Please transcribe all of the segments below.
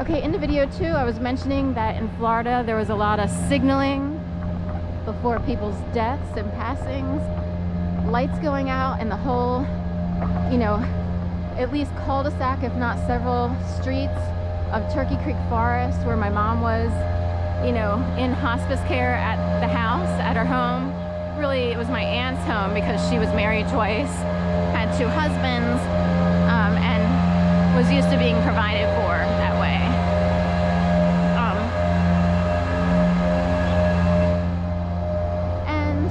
Okay, in the video too, I was mentioning that in Florida there was a lot of signaling before people's deaths and passings. Lights going out in the whole, you know, at least cul-de-sac, if not several streets of Turkey Creek Forest, where my mom was, you know, in hospice care at the house, at her home. Really, it was my aunt's home because she was married twice, had 2 husbands, and was used to being provided for that way. And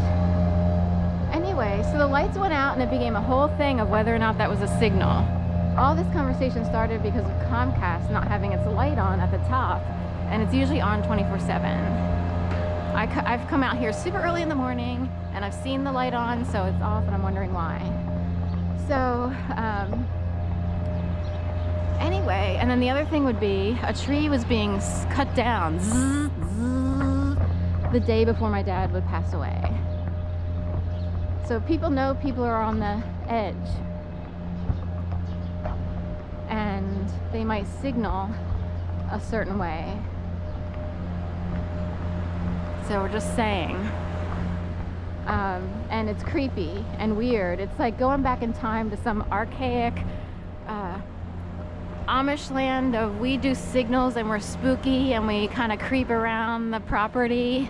anyway, so the lights went out and it became a whole thing of whether or not that was a signal. All this conversation started because of Comcast not having its light on at the top, and it's usually on 24/7. I've come out here super early in the morning and I've seen the light on, so it's off, and I'm wondering why. So anyway, and then the other thing would be a tree was being cut down the day before my dad would pass away. So people know people are on the edge, and they might signal a certain way. So we're just saying. And it's creepy and weird. It's like going back in time to some archaic Amish land of we do signals and we're spooky and we kind of creep around the property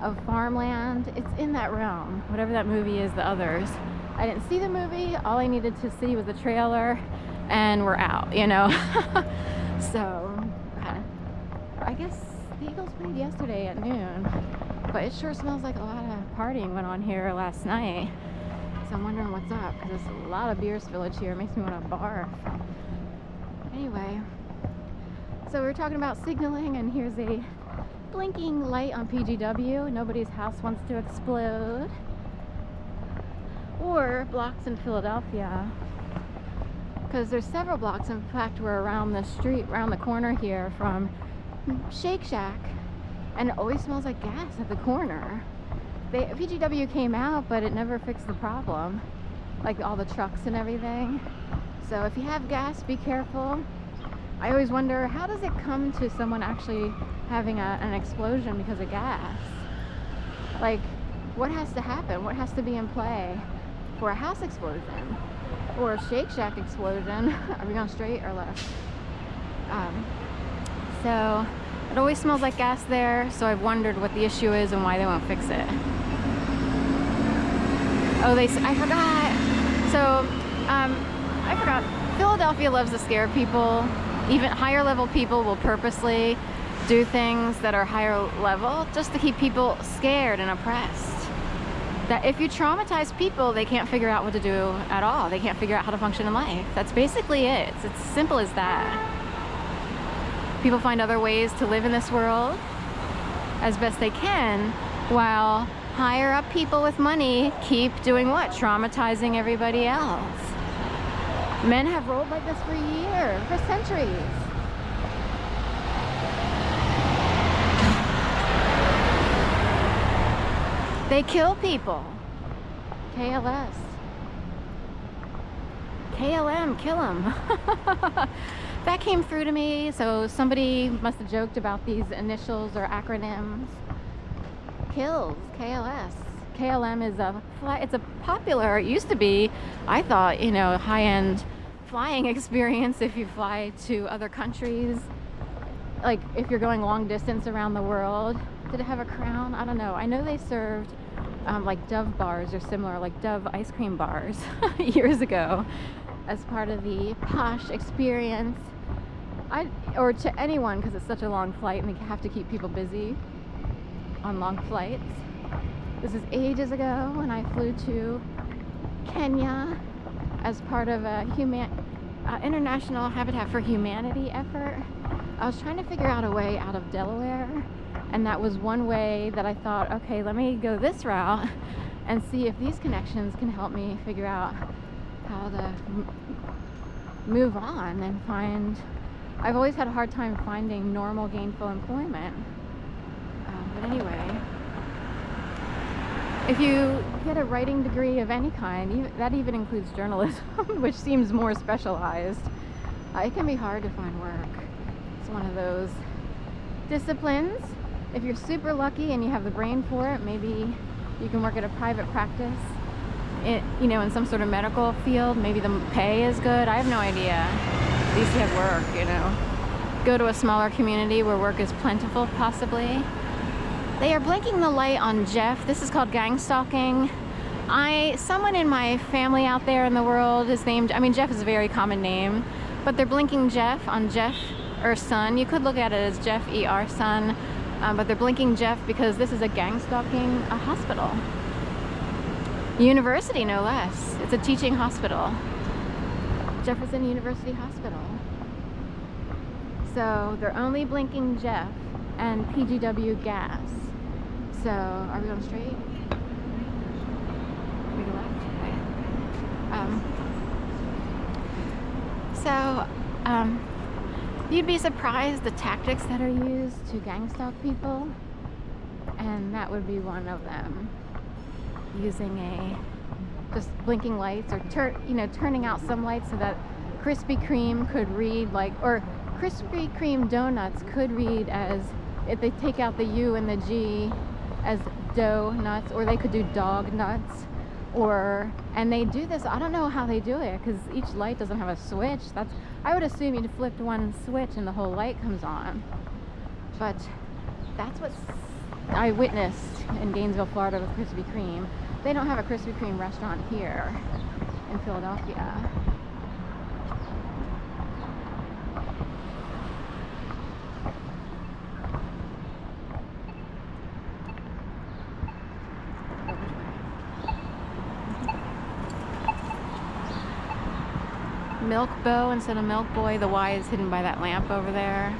of farmland. It's in that realm, whatever that movie is, The Others. I didn't see the movie. All I needed to see was the trailer, and we're out, you know. So I guess the Eagles played yesterday at noon, but it sure smells like a lot of partying went on here last night. So I'm wondering what's up, because there's a lot of beer spillage here. It makes me want to barf. Anyway, so we were talking about signaling, and here's a blinking light on PGW. Nobody's house wants to explode. Or blocks in Philadelphia, because there's several blocks. In fact, we're around the street, around the corner here from Shake Shack, and it always smells like gas at the corner. PGW came out, but it never fixed the problem, like all the trucks and everything. So if you have gas, be careful. I always wonder, how does it come to someone actually having an explosion because of gas? Like, what has to happen? What has to be in play for a house explosion or a Shake Shack explosion? Are we going straight or left? So it always smells like gas there, so I've wondered what the issue is and why they won't fix it. Oh, I forgot. So I forgot. Philadelphia loves to scare people. Even higher level people will purposely do things that are higher level just to keep people scared and oppressed. That if you traumatize people, they can't figure out what to do at all. They can't figure out how to function in life. That's basically it. It's as simple as that. People find other ways to live in this world as best they can, while higher up people with money keep doing what? Traumatizing everybody else. Men have rolled like this for years, for centuries. They kill people. KLS. KLM, kill them. That came through to me, so somebody must have joked about these initials or acronyms. Kills, KLS. KLM is it's a popular, it used to be, I thought, you know, high-end flying experience if you fly to other countries. Like if you're going long distance around the world. Did it have a crown? I don't know. I know they served like Dove bars or similar, like Dove ice cream bars years ago as part of the posh experience. Or to anyone, because it's such a long flight and they have to keep people busy on long flights. This is ages ago when I flew to Kenya as part of a international Habitat for Humanity effort. I was trying to figure out a way out of Delaware, and that was one way that I thought, okay, let me go this route and see if these connections can help me figure out how to move on and find. I've always had a hard time finding normal gainful employment. But anyway, if you get a writing degree of any kind, that even includes journalism, which seems more specialized, it can be hard to find work. It's one of those disciplines. If you're super lucky and you have the brain for it, maybe you can work at a private practice, in some sort of medical field. Maybe the pay is good. I have no idea. At least you have work, Go to a smaller community where work is plentiful, possibly. They are blinking the light on Jeff. This is called gang stalking. Someone in my family out there in the world is named, Jeff is a very common name, but they're blinking Jeff on Jeff or son. You could look at it as Jeff E.R. son, but they're blinking Jeff because this is a gang stalking hospital. University, no less. It's a teaching hospital. Jefferson University Hospital. So they're only blinking Jeff and PGW gas. So are we going straight? We go left? You'd be surprised the tactics that are used to gang stalk people, and that would be one of them. Using just blinking lights, or turning out some lights so that Krispy Kreme could read or Krispy Kreme donuts could read as, if they take out the U and the G, as dough nuts, or they could do dog nuts, and they do this. I don't know how they do it because each light doesn't have a switch. I would assume you'd flip one switch and the whole light comes on, but that's what I witnessed in Gainesville, Florida with Krispy Kreme. They don't have a Krispy Kreme restaurant here in Philadelphia. MILKBOY instead of MILKBOY. The Y is hidden by that lamp over there.